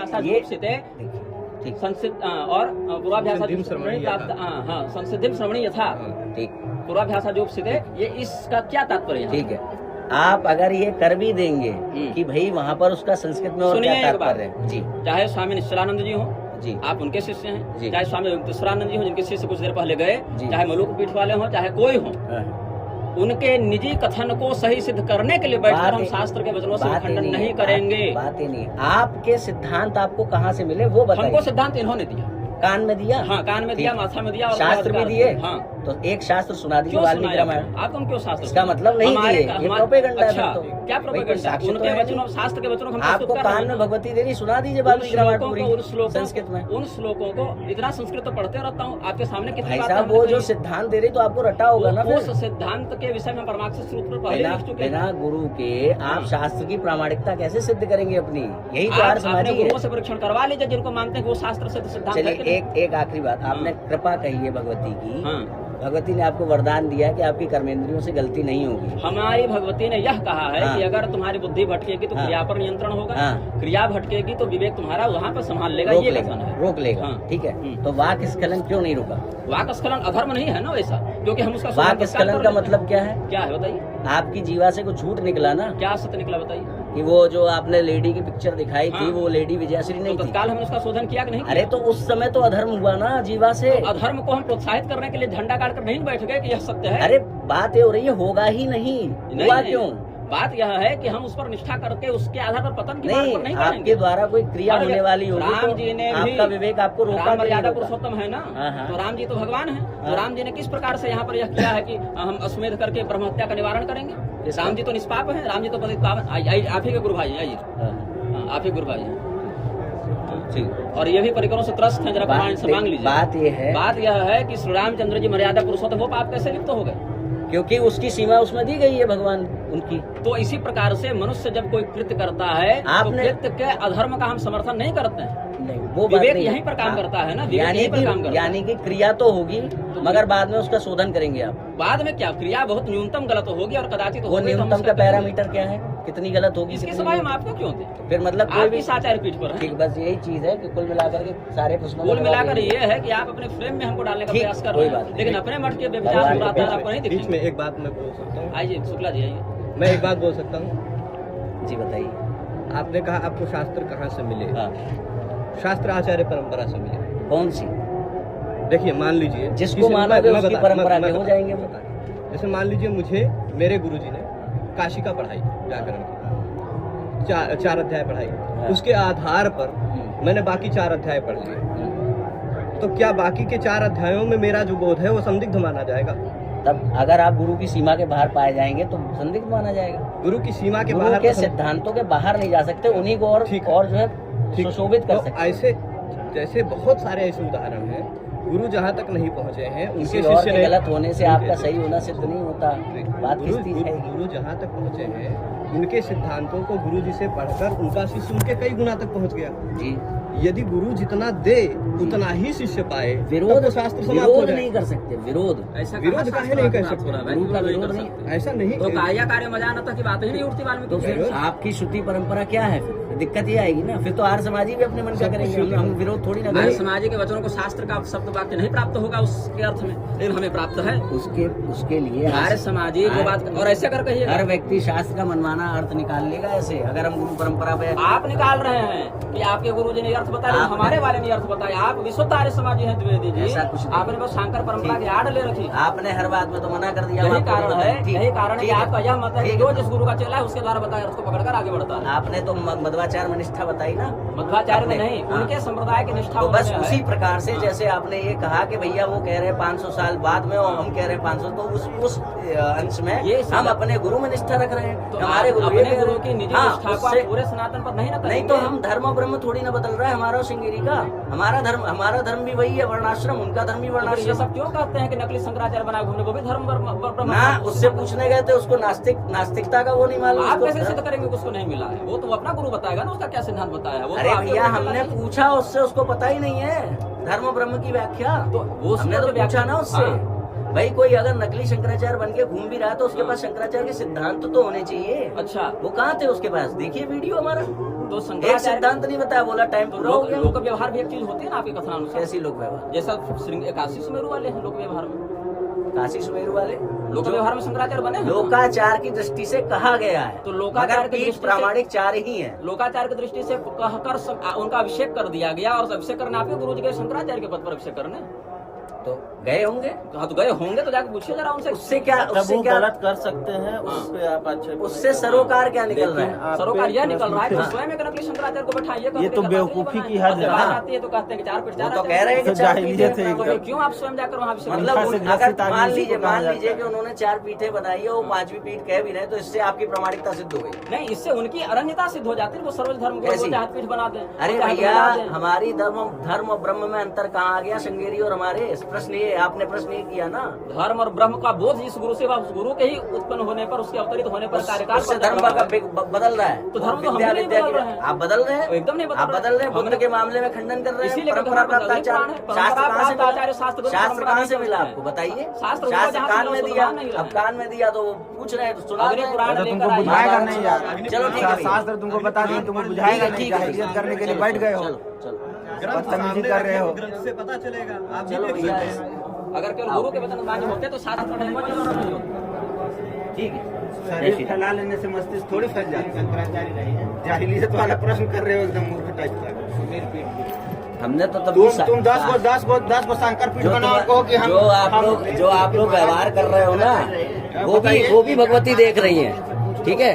ठीक संसिद्ध और पूर्वाभ्यासा संसिद्धिम श्रवणीय यथा ठीक पूर्वाभ्यासा जो उपस्थित है, ये इसका क्या तात्पर्य है? ठीक है। आप अगर ये कर भी देंगे कि भाई वहाँ पर उसका संस्कृत में और सुनिए क्या एक बात। तात्पर्य है जी चाहे स्वामी निश्चलानंद जी हो, जी आप उनके शिष्य हैं, जी। चाहे स्वामी युक्तेश्वरानंद जी हो, जिनके शिष्य कुछ देर पहले गए, जी। चाहे मलुक पीठ वाले हो, चाहे कोई हो, उनके निजी कथन को सही सिद्ध करने के लिए बैठकर हम शास्त्र के वचनों से खंडन नहीं करेंगे। बात ही नहीं। आपके सिद्धांत आपको कहाँ से मिले वो बताइए। हमको सिद्धांत इन्होंने दिया, कान में दिया? हाँ कान में दिया, ठीक। माथा में दिया और शास्त्र भी बाद दिए? हाँ तो एक शास्त्र सुना दीजिए क्यों वाल्मीकि सुनाया? रामायण। आप हम क्यों शास्त्र इसका मतलब नहीं दिए, ये प्रोपेगेंडा है अच्छा, फिर तो। क्या भाई कोई प्रोपेगेंडा? साक्ष्य तो उनके है वचनों, शास्त्र के वचनों को हम आपको प्रस्तुत कर रहे कान हैं में ना। भगवती देवी सुना दीजिए उन वाल्मीकि रामायण श्लोकों पूरी को, उन श्लोकों, संस्कृत में। उन श्लोकों को इतना संस्कृत तो पढ़ते रहता हूँ आपके सामने कितनी भाई बार साहब वो जो सिद्धांत दे रही तो आपको रटा होगा ना फिर। उस सिद्धांत के विषय में परमार्थ सूत्र पहले बिना लिख चुके हैं। बिना गुरु के आप शास्त्र की प्रामाणिकता कैसे सिद्ध करेंगे अपनी? यही तो आप आर्य अपने समाजी है। गुरुओं से परीक्षण करवा लीजिए जिनको मानते हैं कि वो शास्त्र से सिद्धांत है कि चलिए नहीं। एक आखिरी बात, आपने कृपा कही है भगवती की, हाँ। भगवती ने आपको वरदान दिया है कि आपकी कर्मेंद्रियों से गलती नहीं होगी। हमारी भगवती ने यह कहा है हाँ। कि अगर तुम्हारी बुद्धि भटकेगी तो हाँ। क्रिया पर नियंत्रण होगा, हाँ। क्रिया भटकेगी तो विवेक तुम्हारा वहाँ पर संभाल लेगा, रोक ये लेगा, कथन है। रोक लेगा। हाँ। ठीक है, हम्म। तो वाक स्खलन क्यों नहीं रुका? वाक स्खलन अधर्म नहीं है ना वैसा, क्योंकि हम उसका वाक सुधार स्खलन कर का लेते हैं। मतलब क्या है? क्या है बताइए? आपकी जीवा से कुछ झूठ निकला ना, क्या सत्य निकला बताइए? कि वो जो आपने लेडी की पिक्चर दिखाई थी हाँ। वो लेडी विजयाश्री नहीं तो थी। तत्काल हमने उसका शोधन किया कि नहीं किया? अरे तो उस समय तो अधर्म हुआ ना जीवा से। अधर्म को हम प्रोत्साहित करने के लिए झंडा गाड़ कर नहीं बैठ गए कि यह सत्य है। अरे बात ये हो रही है होगा ही नहीं, नहीं, हुआ नहीं। क्यों? बात यह है कि हम उस पर निष्ठा करके उसके आधार पर पतन की मार्ग पर नहीं आपके बढ़ेंगे। द्वारा कोई क्रिया और होने वाली होगी राम जी ने तो भी, आपका विवेक आपको रोका राम कि नहीं मर्यादा रोका? पुरुषोत्तम है ना, हाँ, हाँ। तो राम जी तो भगवान है। तो हाँ। राम जी ने किस प्रकार से यहाँ पर यह किया है कि हम अश्वमेध करके ब्रह्म हत्या का निवारण करेंगे? किसका? राम जी तो निष्पाप है, राम जी तो पतित पावन। आप ही के गुरु भाई हैं, आइए। हाँ, हाँ, आप ही गुरु भाई हैं। ठीक। और ये भी परिकरों से त्रस्त हैं, जरा प्रमाण से मांग लीजिए। बात ये है बात यह है कि श्री रामचंद्र जी मर्यादा पुरुषोत्तम, वो पाप कैसे लिप्त हो गए? क्योंकि उसकी सीमा उसमें दी गई है भगवान उनकी। तो इसी प्रकार से मनुष्य जब कोई कृत्य करता है तो आपने- कृत्य के अधर्म का हम समर्थन नहीं करते हैं। नहीं वो बात विवेक नहीं। यहीं पर काम हाँ। करता है ना, विवेक यहीं पर काम करता है। यानी कि क्रिया तो होगी मगर बाद में उसका शोधन करेंगे आप। बाद में क्या, क्रिया बहुत न्यूनतम गलत होगी और कदाचित वो होगी तो हम न्यूनतम उसका का करेंगे। पैरामीटर क्या है, कितनी गलत होगी इसके कितनी सिवाय हम नहीं? आपको क्यों थे? तो फिर मतलब कोई आप भी किस आचार्य पीठ पर हैं? ठीक, बस यही चीज है कि कुल मिलाकर के सारे प्रश्नों का कुल जवाब मिलाकर यही है। ये है कि आप अपने फ्रेम में हमको डालने का ठीक, प्रयास कर कोई रहे बात हैं, नहीं। लेकिन अपने मठ के भगवान व्यभिचार के दुराचार आपको नहीं बीच में दिखेंगे। एक बात मैं बोल सकता हूँ? आइए शुक्ला जी आइए। मैं एक बात बोल सकता हूँ? जी बताइए। आपने कहा आपको शास्त्र कहाँ से मिले? हाँ, शास्त्र आचार्य परंपरा से मिले। कौन सी? देखिए मान लीजिए जिसको जिसे- मानोगे मैं उसकी बता- परंपरा मैं के हो बता- जाएंगे वो। जैसे मान लीजिए मुझे मेरे गुरुजी ने काशी का पढ़ाई, व्याकरण की चार अध्याय पढ़ाई, उसके आधार पर मैंने बाकी 4 अध्याय पढ़ लिए। तो क्या बाकी के 4 अध्यायों में मेरा जो बोध है वो संदिग्ध माना जाएगा? तब अगर आप गुरु की सीमा के बाहर पाए जाएंगे तो संदिग्ध माना जाएगा। गुरु की सीमा के गुरु बाहर के तो हम- सिद्धांतों के बाहर नहीं जा सकते, उन्हीं को और ठीक। और जो है ठीक। सुशोभित कर तो सकते हैं। ऐसे जैसे बहुत सारे ऐसे उदाहरण हैं, गुरु जहाँ तक नहीं पहुँचे हैं उनके किसी और शिष्य के ने गलत होने से उनके- आपका सही होना सिद्ध नहीं होता। बात किस चीज है? गुरु जहाँ तक पहुँचे हैं उनके सिद्धांतों को गुरु जी से पढ़कर उनका शिष्य उनके कई गुना तक पहुँच गया। जी, यदि गुरु जितना दे उतना ही शिष्य पाए, विरोध तब तो शास्त्र समाप्त हो विरोध जाए। नहीं कर सकते। विरोध ऐसा विरोध कहाँ काहे शास्त्र नहीं कर प्राप्त हो रहा है? गुरु का नहीं विरोध कर नहीं। सकते। ऐसा नहीं। तो कार्य कार्य मजानता की बात ही नहीं उठती वाल्मीकि तो से। फिर आपकी श्रुति परंपरा क्या है? फिर दिक्कत ये आएगी ना, फिर तो आर्य समाजी भी अपने मन का करेंगे, हम विरोध थोड़ी ना हमारे करेंगे। समाज के वचनों को शास्त्र का शब्द वाक्य नहीं प्राप्त होगा उसके अर्थ में, लेकिन हमें प्राप्त है। उसके लिए हमारे समाजी जो बात, और ऐसे कर कहिएगा हर व्यक्ति शास्त्र का मनमाना अर्थ निकाल लेगा ऐसे, अगर हम गुरु परंपरा पे आप निकाल रहे हैं कि आपके गुरु जी ने अर्थ बताया, आपने- हमारे वाले ने अर्थ बताया। आप विशुद्ध आर्य समाजी हैं द्विवेदी जी, ऐसा कुछ नहीं। आपने बस शंकर परंपरा की आड़ ले रखी। आपने हर बात में तो मना कर दिया। यही आपको कारण नहीं है, बताया। ठीक, यही कारण है ठीक कि आपका यह मत है कि ठीक जो जिस गुरु का चेला है उसके द्वारा बताए अर्थ को पकड़कर आगे बढ़ता है। आपने तो मध्वाचार्य में निष्ठा बताई ना, मध्वाचार्य में अपने- नहीं, हाँ। उनके संप्रदाय की निष्ठा तो बस उन्होंने उसी है। प्रकार से हाँ। जैसे आपने ये कहा कि भैया वो कह रहे हैं 500 साल बाद में और हम कह रहे हैं 500, तो उस अंश में ये हम अपने गुरु में निष्ठा रख रहे हैं। तो हमारे आप गुरु ये अपने कह रहे गुरु हैं। की निजी हाँ, निष्ठा को उससे- आप पूरे सनातन पर नहीं ना करेंगे। नहीं तो हम धर्म और ब्रह्म थोड़ी ना बदल रहा है हमारा और श्रृंगेरी का। हमारा धर्म भी वही है, वर्णाश्रम, उनका धर्म भी तो फिर ये वर्णाश्रम। सब क्यों कहते हैं कि नकली शंकराचार्य बना घूमने को भी धर्म ब्रह्म? ना उससे पूछने गए थे, उसको नास्तिकता का वो नहीं मालूम। आप उसको कैसे सिद्ध धर्म- करेंगे कि उसको नहीं मिला है? वो तो अपना गुरु बताएगा ना, उसका क्या सिद्धांत बताया वो। तो अरे आपके भैया गुरु हमने बताएगा। पूछा उससे, उसको पता ही नहीं है धर्म ब्रह्म की व्याख्या। तो वो हमने तो उसमें पूछा व्याख्या- ना उससे। हाँ। भाई कोई अगर नकली शंकराचार्य बन के घूम भी रहा है तो उसके पास शंकराचार्य के सिद्धांत तो होने चाहिए। अच्छा, वो कहाँ थे उसके पास? देखिए वीडियो हमारा, तो एक शंकराचार्य सिद्धांत नहीं बताया, बोला टाइम तो पूरा हो गया। लोक व्यवहार भी एक चीज होती है ना आपके कथनानुसार। कैसी लोक व्यवहार? जैसा काशी सुमेरु वाले हैं लोक व्यवहार में, काशी सुमेरु वाले लोक व्यवहार में शंकराचार्य बने हैं। लोकाचार की दृष्टि से कहा गया है, तो लोकाचार मगर की पीठ दृष्टि से- प्रामाणिक 4 ही है। लोकाचार की दृष्टि से कहकर उनका अभिषेक कर दिया गया, और अभिषेक करने आपके गुरु जी के शंकराचार्य के पद पर अभिषेक करने। तो गए होंगे। हाँ तो गए होंगे तो जाके पूछिए जरा उनसे। उससे क्या तब वो गलत कर सकते हैं, उस पे आप अच्छे उससे सरोकार क्या निकल रहा है? लेकिन आप सरोकार यह निकल रहा है कि हाँ। स्वयं एक नकली शंकराचार्य को बैठाइए। ये तो बेवकूफी की हद है ना। आती है तो कहते हैं कि 4 फीट वो तो कह रहे हैं कि तो 4 जाहिलियत पीठे है तो एकदम। फिर क्यों आप स्वयं जाकर वहाँ विषय मतलब से अगर ग्रसित आदमी मान इसी लीजिए को कहा जाता कि है। उन्होंने 4 पीठे बनाई है, वो 5वीं पीठ कह भी रहे तो इससे आपकी प्रामाणिकता सिद्ध हो गई। नहीं, इससे उनकी अरण्यता सिद्ध हो जाती है। वो सर्वोच्च धर्म को कैसी? चाहे पीठ बना दें। अरे चाहे भैया, बना दें। हमारी धर्म और ब्रह्म में अंतर कहाँ आ गया? श्रृंगेरी और हमारे प्रश्न ये आपने प्रश्न ये किया ना। धर्म और ब्रह्म का बोध जिस गुरु से उस गुरु के ही उत्पन्न होने पर, उसके अवतरित होने पर कार्यकाल उससे पर धर्म चल रहा है। बदल रहा है। तो धर्म तो हम विद्या नहीं विद्या बदल की- रहे हैं। आप बदल रहे हैं, एकदम नहीं बदल आप बदल रहे हैं। बुद्ध के मामले में खंडन कर रहे हैं। इसीलिए परंपरा प्राप्त अभिप्राय आचार्य है। शास्त्र कहाँ से परंपरा आचार्य मिला? शास्त्र शास्त्र कहाँ से नहीं मिला करते आपको बताइए? शास्त्र शास्त्र जहाँ कान से में मिला, दिया, सुना नहीं रहा। अब कान में दिया तो वो पूछ रहे हैं तो सुना अग्नि रहे पुराण हैं। तो लेकर तुमको आइए। बुझाएगा नहीं यार। चलो ठीक है भैया। शास्त्र तुमको बता दें, तुमको बुझाएगा नहीं, ठीक है, जाहिलियत करने के लिए बैठ गए हो, चलो बदतमीजी कर रहे हो। ग्रंथ से पता चलेगा, आप भी चलो देख भैया, सकते हैं। अगर केवल गुरु के वचन मान्य होते तो शास्त्र पढ़ने की जरूरत नहीं होती। ठीक है। शरीर फैला लेने से मस्तिष्क थोड़ी फैल जाती है। जाहिलियत वाला प्रश्न कर रहे हो एकदम मूर्ख टाइप का। हमने तो तब तुम 10 को शंकर पीठ बनाओ और कहो कि हम जो आप लोग व्यवहार कर रहे हो ना, वो भी भगवती देख रही है। ठीक है,